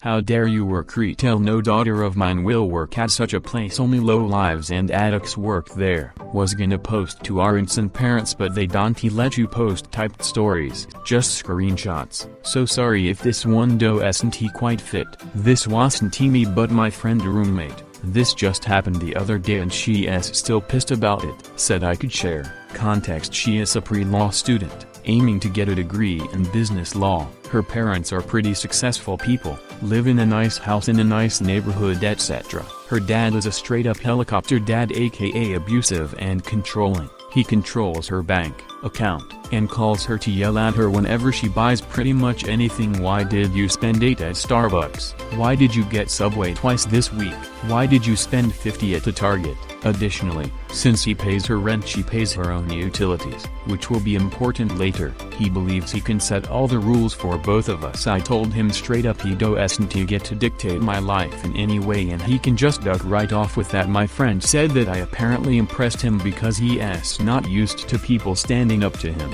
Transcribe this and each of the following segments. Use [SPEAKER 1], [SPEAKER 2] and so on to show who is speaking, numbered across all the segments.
[SPEAKER 1] How dare you work retail? No daughter of mine will work at such a place. Only lowlives and addicts work there. Was gonna post to our instant parents but they don't let you post typed stories, just screenshots. So sorry if this one doesn't quite fit. This wasn't me but my friend roommate. This just happened the other day and she is still pissed about it. Said I could share. Context: she is a pre-law student, aiming to get a degree in business law. Her parents are pretty successful people, live in a nice house in a nice neighborhood, etc. Her dad is a straight-up helicopter dad, aka abusive and controlling. He controls her bank account and calls her to yell at her whenever she buys pretty much anything. Why did you spend 8 at Starbucks? Why did you get Subway twice this week? Why did you spend 50 at the Target? Additionally, since he pays her rent, she pays her own utilities, which will be important later. He believes he can set all the rules for both of us. I told him straight up he doesn't get to dictate my life in any way and he can just duck right off with that. My friend said that I apparently impressed him because he is not used to people standing up to him.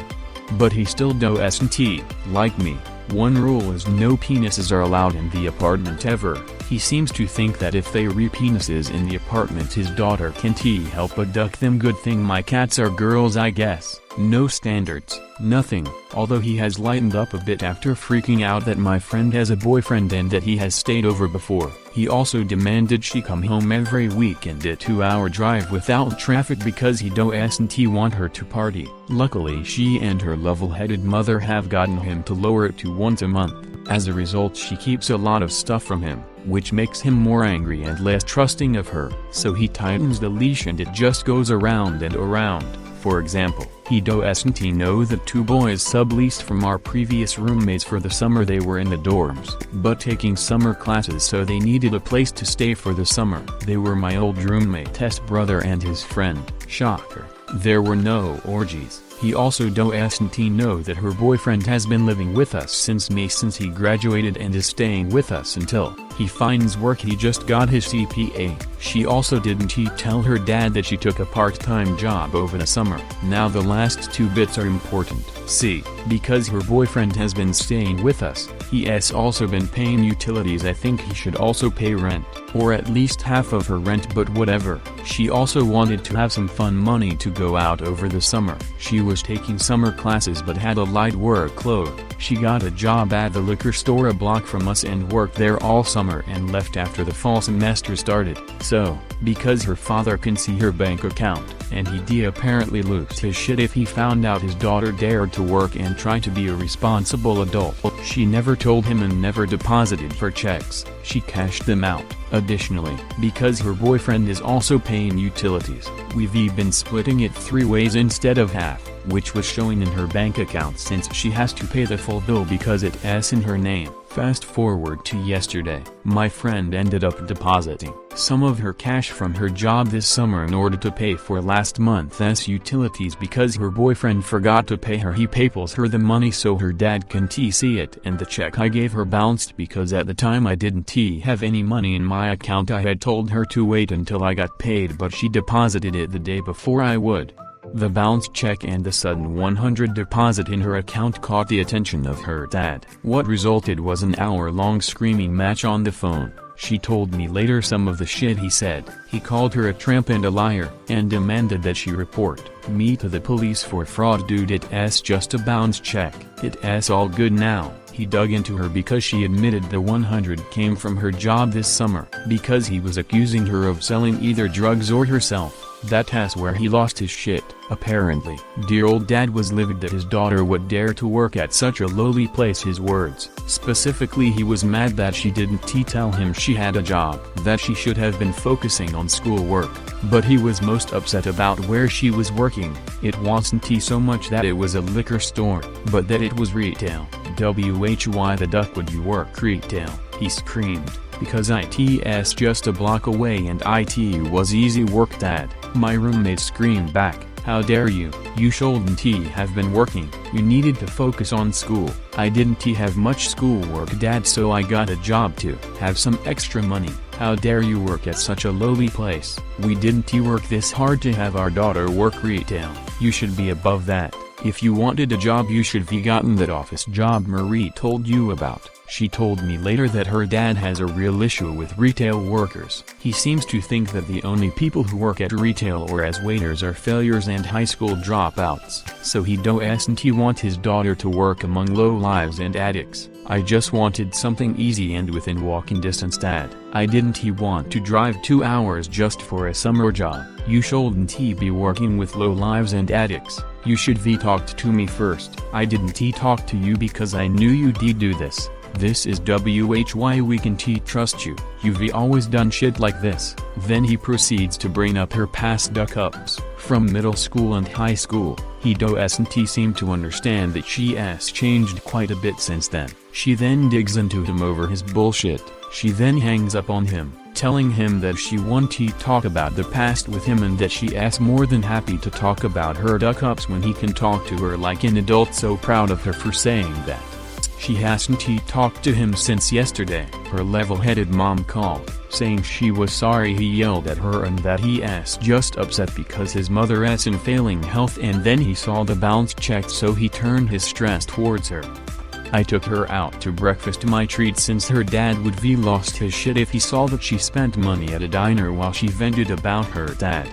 [SPEAKER 1] But he still doesn't like me. One rule is no penises are allowed in the apartment ever. He seems to think that if they penises in the apartment his daughter can't help but duck them. Good thing my cats are girls, I guess. No standards, nothing. Although he has lightened up a bit after freaking out that my friend has a boyfriend and that he has stayed over before. He also demanded she come home every weekend a 2-hour drive without traffic because he doesn't want her to party. Luckily she and her level-headed mother have gotten him to lower it to once a month. As a result she keeps a lot of stuff from him, which makes him more angry and less trusting of her. So he tightens the leash and it just goes around and around. For example, he doesn't know that 2 boys subleased from our previous roommates for the summer. They were in the dorms, but taking summer classes, so they needed a place to stay for the summer. They were my old roommate's brother and his friend. Shocker. There were no orgies. He also doesn't know that her boyfriend has been living with us since May, since he graduated, and is staying with us until he finds work. He just got his CPA. She also didn't tell her dad that she took a part-time job over the summer. Now the last 2 bits are important. See, because her boyfriend has been staying with us, he has also been paying utilities. I think he should also pay rent, or at least half of her rent, but whatever. She also wanted to have some fun money to go out over the summer. She was taking summer classes but had a light workload. She got a job at the liquor store a block from us and worked there all summer and left after the fall semester started. So, because her father can see her bank account, and he'd apparently lose his shit if he found out his daughter dared to work and try to be a responsible adult. She never told him and never deposited her checks. She cashed them out. Additionally, because her boyfriend is also paying utilities, we've been splitting it 3 ways instead of half, which was showing in her bank account since she has to pay the full bill because it's in her name. Fast forward to yesterday, my friend ended up depositing some of her cash from her job this summer in order to pay for last month's utilities because her boyfriend forgot to pay her. He PayPals her the money so her dad can see it, and the check I gave her bounced because at the time I didn't have any money in my account. I had told her to wait until I got paid, but she deposited it the day before I would. The bounced check and the sudden $100 deposit in her account caught the attention of her dad. What resulted was an hour-long screaming match on the phone. She told me later some of the shit he said. He called her a tramp and a liar, and demanded that she report me to the police for fraud. Dude, it's just a bounced check. It's all good now. He dug into her because she admitted the $100 came from her job this summer, because he was accusing her of selling either drugs or herself. That's where he lost his shit, apparently. Dear old dad was livid that his daughter would dare to work at such a lowly place. His words. Specifically, he was mad that she didn't tell him she had a job, that she should have been focusing on schoolwork. But he was most upset about where she was working. It wasn't so much that it was a liquor store, but that it was retail. Why the duck would you work retail? He screamed. Because it's just a block away and it was easy work, dad. My roommate screamed back, how dare you, you shouldn't have been working, you needed to focus on school. I didn't have much schoolwork, dad, so I got a job to have some extra money. How dare you work at such a lowly place? We didn't work this hard to have our daughter work retail. You should be above that. If you wanted a job you should have gotten that office job Marie told you about. She told me later that her dad has a real issue with retail workers. He seems to think that the only people who work at retail or as waiters are failures and high school dropouts. So he doesn't want his daughter to work among lowlives and addicts. I just wanted something easy and within walking distance, Dad. I didn't want to drive 2 hours just for a summer job. You shouldn't be working with lowlives and addicts. You should talked to me first. I didn't talk to you because I knew you'd do this. This is why we can trust you. You've always done shit like this. Then he proceeds to bring up her past duck-ups from middle school and high school. He doesn't seem to understand that she has changed quite a bit since then. She then digs into him over his bullshit. She then hangs up on him, telling him that she won't talk about the past with him and that she is more than happy to talk about her duck-ups when he can talk to her like an adult. So proud of her for saying that. She hasn't talked to him since yesterday. Her level-headed mom called, saying she was sorry he yelled at her and that he is just upset because his mother is in failing health, and then he saw the bounce check so he turned his stress towards her. I took her out to breakfast, my treat, since her dad would lost his shit if he saw that she spent money at a diner while she vented about her dad.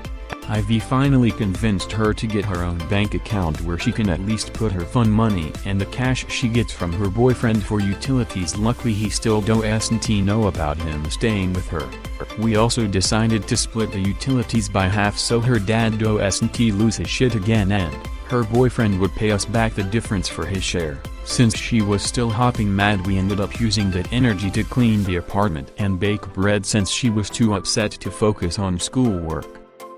[SPEAKER 1] I've finally convinced her to get her own bank account where she can at least put her fun money and the cash she gets from her boyfriend for utilities. Luckily he still doesn't know about him staying with her. We also decided to split the utilities by half so her dad doesn't lose his shit again, and her boyfriend would pay us back the difference for his share. Since she was still hopping mad, we ended up using that energy to clean the apartment and bake bread since she was too upset to focus on schoolwork.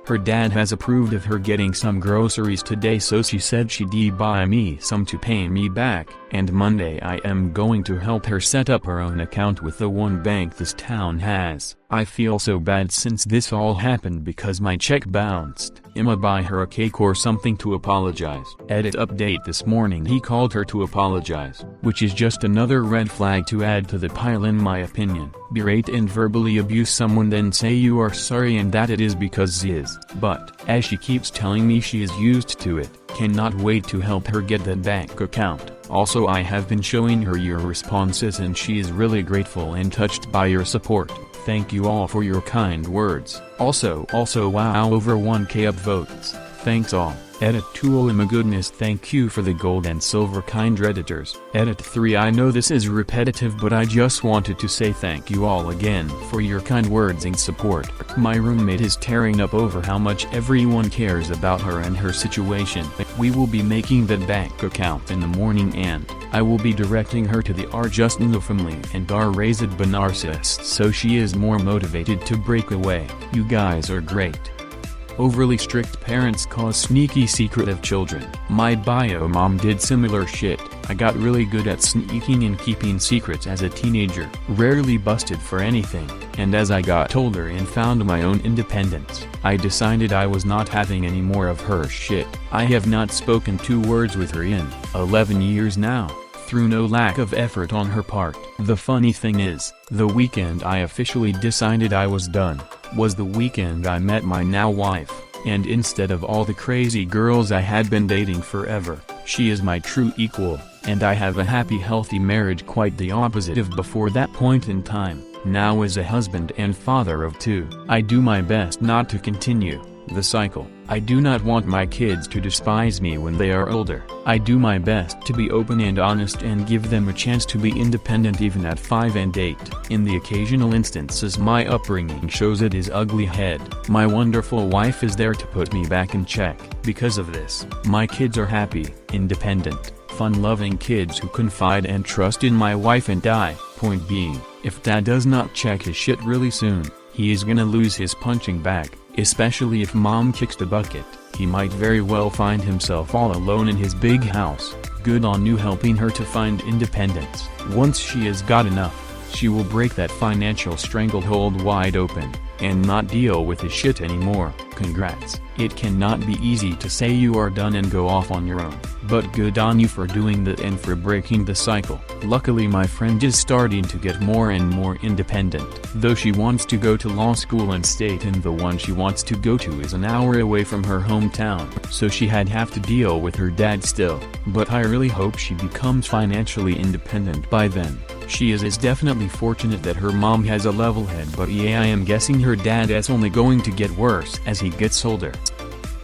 [SPEAKER 1] Her dad has approved of her getting some groceries today, so she said she'd buy me some to pay me back, and Monday I am going to help her set up her own account with the one bank this town has. I feel so bad since this all happened because my check bounced. I'ma buy her a cake or something to apologize. Edit update: this morning he called her to apologize, which is just another red flag to add to the pile in my opinion. Berate and verbally abuse someone, then say you are sorry and that it is because he is. But, as she keeps telling me she is used to it, cannot wait to help her get that bank account. Also, I have been showing her your responses and she is really grateful and touched by your support. Thank you all for your kind words. Also wow, over 1k upvotes. Thanks all. Edit 2, oh my goodness, thank you for the gold and silver kind redditors. Edit 3, I know this is repetitive but I just wanted to say thank you all again for your kind words and support. My roommate is tearing up over how much everyone cares about her and her situation. We will be making that bank account in the morning and I will be directing her to the family and raised narcissists so she is more motivated to break away. You guys are great. Overly strict parents cause sneaky secretive children. My bio mom did similar shit. I got really good at sneaking and keeping secrets as a teenager, rarely busted for anything, and as I got older and found my own independence, I decided I was not having any more of her shit. I have not spoken 2 words with her in 11 years now, through no lack of effort on her part. The funny thing is, the weekend I officially decided I was done was the weekend I met my now wife, and instead of all the crazy girls I had been dating forever, she is my true equal, and I have a happy healthy marriage, quite the opposite of before that point in time. Now as a husband and father of 2, I do my best not to continue the cycle. I do not want my kids to despise me when they are older. I do my best to be open and honest and give them a chance to be independent even at 5 and 8. In the occasional instances my upbringing shows it is ugly head, my wonderful wife is there to put me back in check. Because of this, my kids are happy, independent, fun-loving kids who confide and trust in my wife and I. Point being, if dad does not check his shit really soon, he is gonna lose his punching bag. Especially if mom kicks the bucket, he might very well find himself all alone in his big house. Good on you helping her to find independence. Once she has got enough, she will break that financial stranglehold wide open, and not deal with his shit anymore. Congrats. It cannot be easy to say you are done and go off on your own, but good on you for doing that and for breaking the cycle. Luckily my friend is starting to get more and more independent, though she wants to go to law school in state and the one she wants to go to is an hour away from her hometown, so she have to deal with her dad still, but I really hope she becomes financially independent by then. She is definitely fortunate that her mom has a level head, but yeah, I am guessing her dad is only going to get worse as he gets older.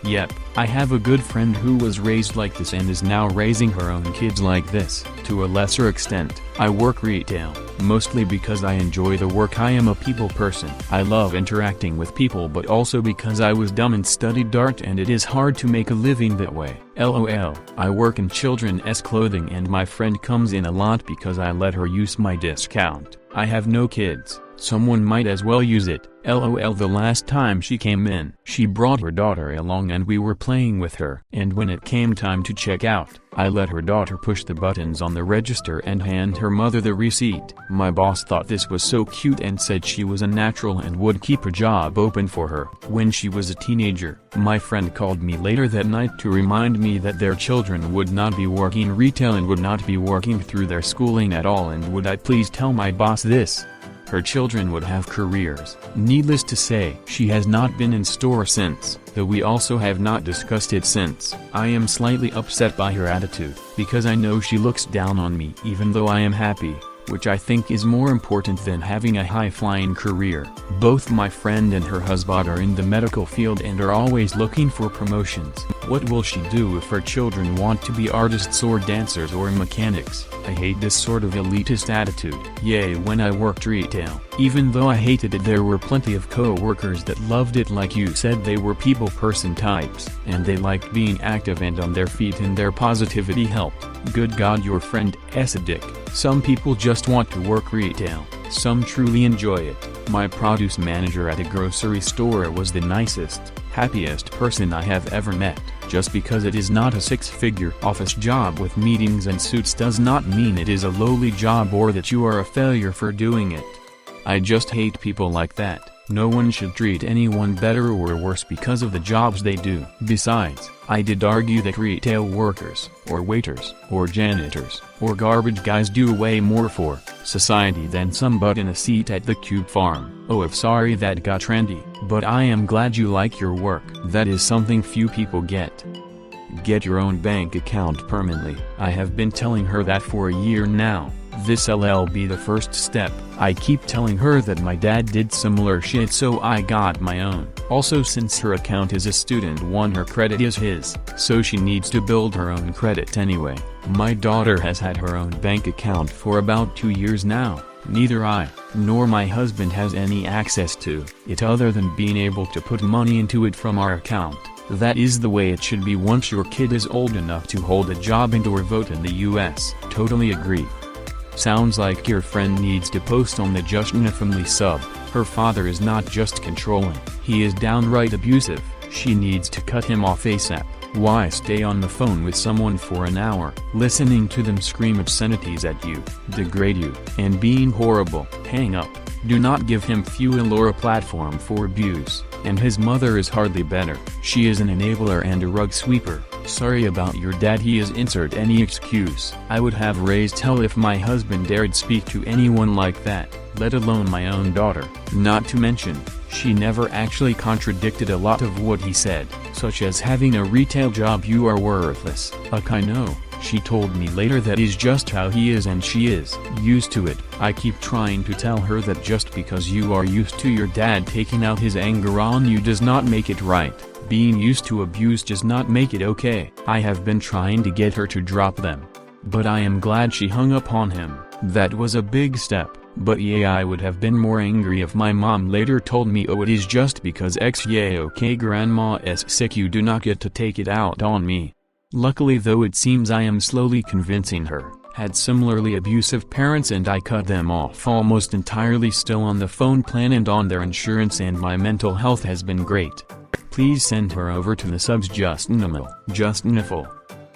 [SPEAKER 1] Yep, I have a good friend who was raised like this and is now raising her own kids like this. To a lesser extent, I work retail, mostly because I enjoy the work. I am a people person. I love interacting with people, but also because I was dumb and studied art and it is hard to make a living that way. LOL. I work in children's clothing and my friend comes in a lot because I let her use my discount. I have no kids. Someone might as well use it. LOL. The last time she came in, she brought her daughter along and we were playing with her. And when it came time to check out, I let her daughter push the buttons on the register and hand her mother the receipt. My boss thought this was so cute and said she was a natural and would keep a job open for her. When she was a teenager, my friend called me later that night to remind me that their children would not be working retail and would not be working through their schooling at all, and would I please tell my boss this? Her children would have careers. Needless to say, she has not been in store since, though we also have not discussed it since. I am slightly upset by her attitude, because I know she looks down on me even though I am happy, which I think is more important than having a high-flying career. Both my friend and her husband are in the medical field and are always looking for promotions. What will she do if her children want to be artists or dancers or mechanics? I hate this sort of elitist attitude. Yay, when I worked retail, even though I hated it, there were plenty of co-workers that loved it. Like you said, they were people person types, and they liked being active and on their feet, and their positivity helped. Good God, your friend is a dick. Some people just want to work retail, some truly enjoy it. My produce manager at a grocery store was the nicest, happiest person I have ever met. Just because it is not a six-figure office job with meetings and suits does not mean it is a lowly job or that you are a failure for doing it. I just hate people like that. No one should treat anyone better or worse because of the jobs they do. Besides, I did argue that retail workers, or waiters, or janitors, or garbage guys do way more for society than some butt in a seat at the cube farm. Oh, if sorry that got trendy, but I am glad you like your work. That is something few people get. Get your own bank account permanently. I have been telling her that for a year now. This'll be the first step. I keep telling her that my dad did similar shit, so I got my own. Also, since her account is a student one, her credit is his, so she needs to build her own credit anyway. My daughter has had her own bank account for about 2 years now. Neither I, nor my husband has any access to it other than being able to put money into it from our account. That is the way it should be once your kid is old enough to hold a job and or vote in the US. Totally agree. Sounds like your friend needs to post on the JustNifflin sub. Her father is not just controlling, he is downright abusive. She needs to cut him off ASAP. Why stay on the phone with someone for an hour, listening to them scream obscenities at you, degrade you, and being horrible? Hang up. Do not give him fuel or a platform for abuse. And his mother is hardly better. She is an enabler and a rug sweeper. Sorry about your dad, he is insert any excuse. I would have raised hell if my husband dared speak to anyone like that, let alone my own daughter. Not to mention, she never actually contradicted a lot of what he said, such as having a retail job, you are worthless. I know. She told me later that is just how he is and she is used to it. I keep trying to tell her that just because you are used to your dad taking out his anger on you does not make it right. Being used to abuse does not make it okay. I have been trying to get her to drop them. But I am glad she hung up on him. That was a big step. But yeah, I would have been more angry if my mom later told me, oh, it is just because X. Yeah, okay, grandma is sick, you do not get to take it out on me. Luckily though, it seems I am slowly convincing her. Had similarly abusive parents and I cut them off almost entirely, still on the phone plan and on their insurance, and my mental health has been great. Please send her over to the subs JustNifflin,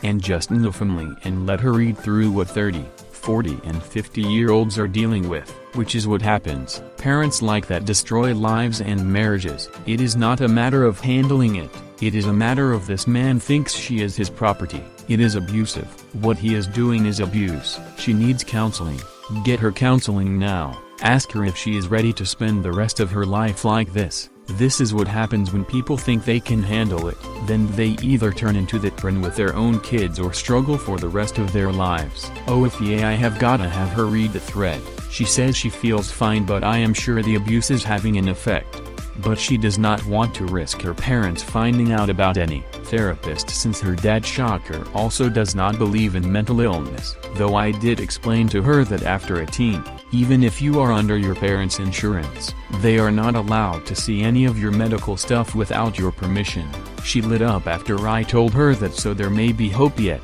[SPEAKER 1] and JustNifflin and let her read through what 30, 40 and 50-year-olds are dealing with, which is what happens. Parents like that destroy lives and marriages. It is not a matter of handling it. It is a matter of this man thinks she is his property. It is abusive. What he is doing is abuse. She needs counseling. Get her counseling now. Ask her if she is ready to spend the rest of her life like this. This is what happens when people think they can handle it. Then they either turn into that friend with their own kids or struggle for the rest of their lives. Oh, if yeah, I have gotta have her read the thread. She says she feels fine, but I am sure the abuse is having an effect. But she does not want to risk her parents finding out about any therapist, since her dad, shocker, also does not believe in mental illness. Though I did explain to her that after a teen, even if you are under your parents' insurance, they are not allowed to see any of your medical stuff without your permission. She lit up after I told her that, so there may be hope yet.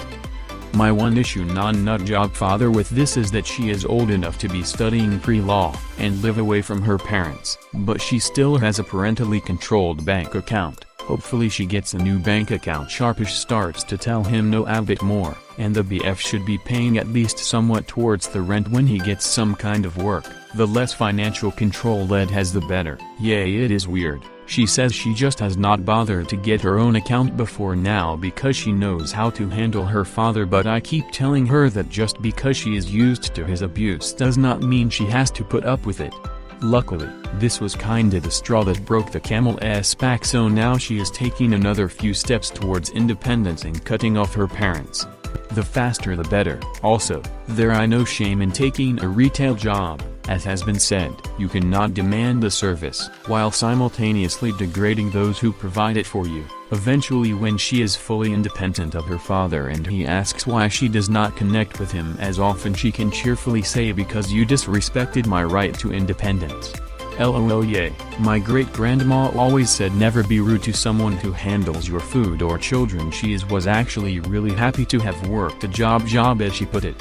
[SPEAKER 1] My one issue, non-nut job father, with this is that she is old enough to be studying pre-law and live away from her parents, but she still has a parentally controlled bank account. Hopefully she gets a new bank account. Sharpish starts to tell him no, a bit more, and the BF should be paying at least somewhat towards the rent when he gets some kind of work. The less financial control Ed has, the better. Yay, it is weird. She says she just has not bothered to get her own account before now because she knows how to handle her father, but I keep telling her that just because she is used to his abuse does not mean she has to put up with it. Luckily, this was kinda the straw that broke the camel's back, so now she is taking another few steps towards independence and cutting off her parents. The faster the better. Also, there is no shame in taking a retail job. As has been said, you cannot demand the service while simultaneously degrading those who provide it for you. Eventually, when she is fully independent of her father and he asks why she does not connect with him as often, she can cheerfully say, because you disrespected my right to independence. LOL. Yay. My great-grandma always said never be rude to someone who handles your food or children. She was actually really happy to have worked a job as she put it.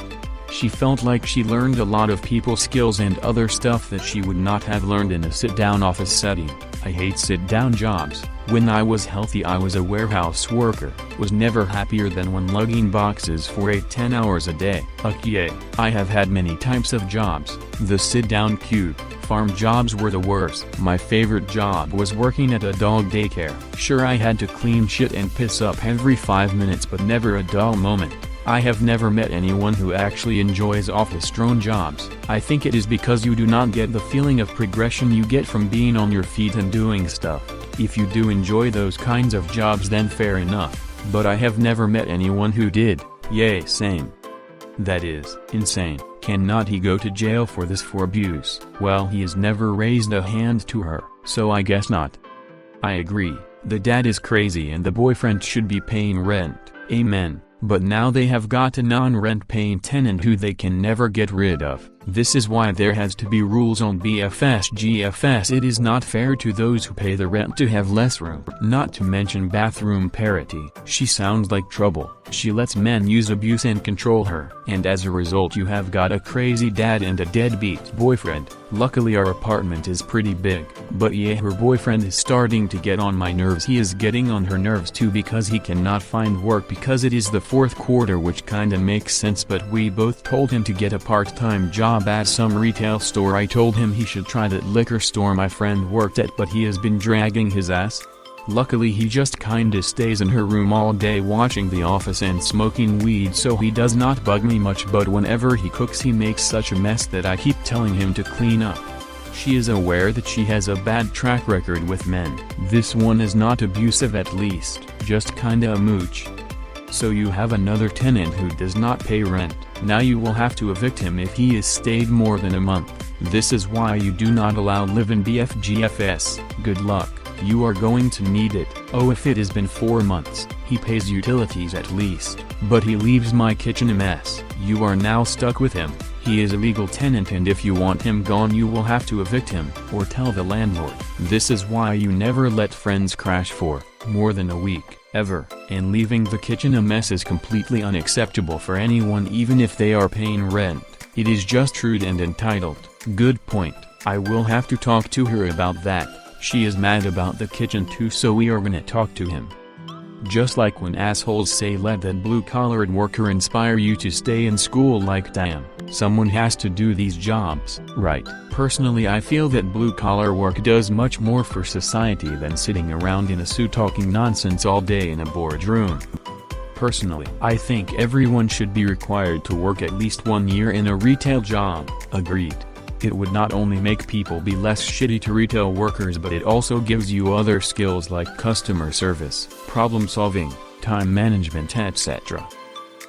[SPEAKER 1] She felt like she learned a lot of people skills and other stuff that she would not have learned in a sit-down office setting. I hate sit-down jobs. When I was healthy I was a warehouse worker, was never happier than when lugging boxes for 8-10 hours a day. Yay. I have had many types of jobs. The sit-down cute farm jobs were the worst. My favorite job was working at a dog daycare. Sure, I had to clean shit and piss up every 5 minutes, but never a dull moment. I have never met anyone who actually enjoys office-drone jobs. I think it is because you do not get the feeling of progression you get from being on your feet and doing stuff. If you do enjoy those kinds of jobs, then fair enough, but I have never met anyone who did. Yay, same. That is insane. Cannot he go to jail for this, for abuse? Well, he has never raised a hand to her, so I guess not. I agree, the dad is crazy and the boyfriend should be paying rent. Amen. But now they have got a non-rent paying tenant who they can never get rid of. This is why there has to be rules on GFS. It is not fair to those who pay the rent to have less room. Not to mention bathroom parity. She sounds like trouble. She lets men use abuse and control her. And as a result you have got a crazy dad and a deadbeat boyfriend. Luckily our apartment is pretty big. But yeah, her boyfriend is starting to get on my nerves. He is getting on her nerves too because he cannot find work because it is the fourth quarter, which kinda makes sense, but we both told him to get a part-time job at some retail store. I told him he should try that liquor store my friend worked at, but he has been dragging his ass. Luckily he just kinda stays in her room all day watching The Office and smoking weed, so he does not bug me much, but whenever he cooks he makes such a mess that I keep telling him to clean up. She is aware that she has a bad track record with men. This one is not abusive, at least, just kinda a mooch. So you have another tenant who does not pay rent. Now you will have to evict him if he has stayed more than a month. This is why you do not allow live-in BFGFS. Good luck. You are going to need it. Oh, if it has been 4 months, he pays utilities at least, but he leaves my kitchen a mess. You are now stuck with him. He is a legal tenant, and if you want him gone you will have to evict him, or tell the landlord. This is why you never let friends crash for more than a week, ever, and leaving the kitchen a mess is completely unacceptable for anyone, even if they are paying rent. It is just rude and entitled. Good point. I will have to talk to her about that. She is mad about the kitchen too, so we are gonna talk to him. Just like when assholes say let that blue-collared worker inspire you to stay in school, like damn, someone has to do these jobs, right? Personally I feel that blue-collar work does much more for society than sitting around in a suit talking nonsense all day in a boardroom. Personally, I think everyone should be required to work at least 1 year in a retail job. Agreed. It would not only make people be less shitty to retail workers, but it also gives you other skills like customer service, problem solving, time management, etc.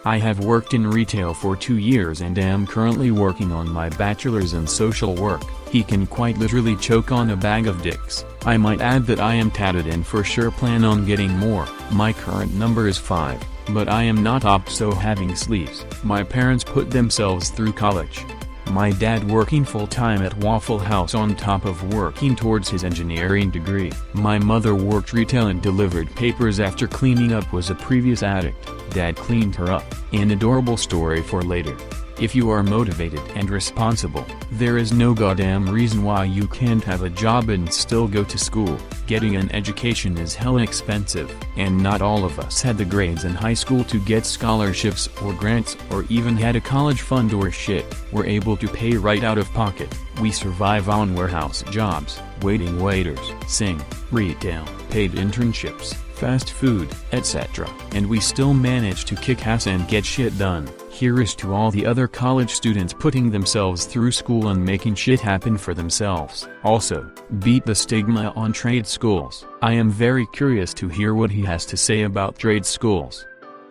[SPEAKER 1] I have worked in retail for 2 years and am currently working on my bachelor's in social work. He can quite literally choke on a bag of dicks. I might add that I am tatted and for sure plan on getting more. My current number is 5, but I am not so having sleeves. My parents put themselves through college. My dad working full-time at Waffle House on top of working towards his engineering degree. My mother worked retail and delivered papers after cleaning up was a previous addict. Dad cleaned her up. An adorable story for later. If you are motivated and responsible, there is no goddamn reason why you can't have a job and still go to school. Getting an education is hella expensive, and not all of us had the grades in high school to get scholarships or grants or even had a college fund or shit. We're able to pay right out of pocket. We survive on warehouse jobs, waiting waiters, sing, retail, paid internships, fast food, etc. And we still manage to kick ass and get shit done. Here is to all the other college students putting themselves through school and making shit happen for themselves. Also, beat the stigma on trade schools. I am very curious to hear what he has to say about trade schools.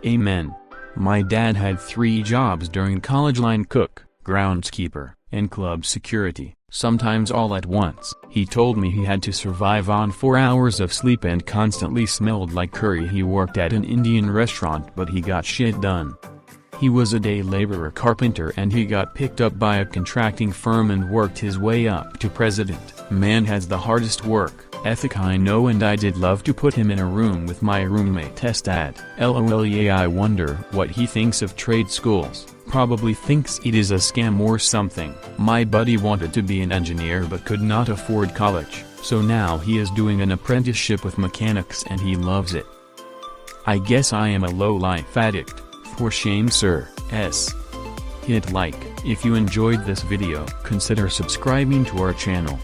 [SPEAKER 1] Amen. My dad had 3 jobs during college: line cook, groundskeeper, and club security, sometimes all at once. He told me he had to survive on 4 hours of sleep and constantly smelled like curry. He worked at an Indian restaurant, but he got shit done. He was a day laborer carpenter and he got picked up by a contracting firm and worked his way up to president. Man has the hardest work ethic I know, and I did love to put him in a room with my roommate. Test ad. LOL. Yeah, I wonder what he thinks of trade schools. Probably thinks it is a scam or something. My buddy wanted to be an engineer but could not afford college, so now he is doing an apprenticeship with mechanics and he loves it. I guess I am a low-life addict. For shame, sir. Hit like if you enjoyed this video. Consider subscribing to our channel.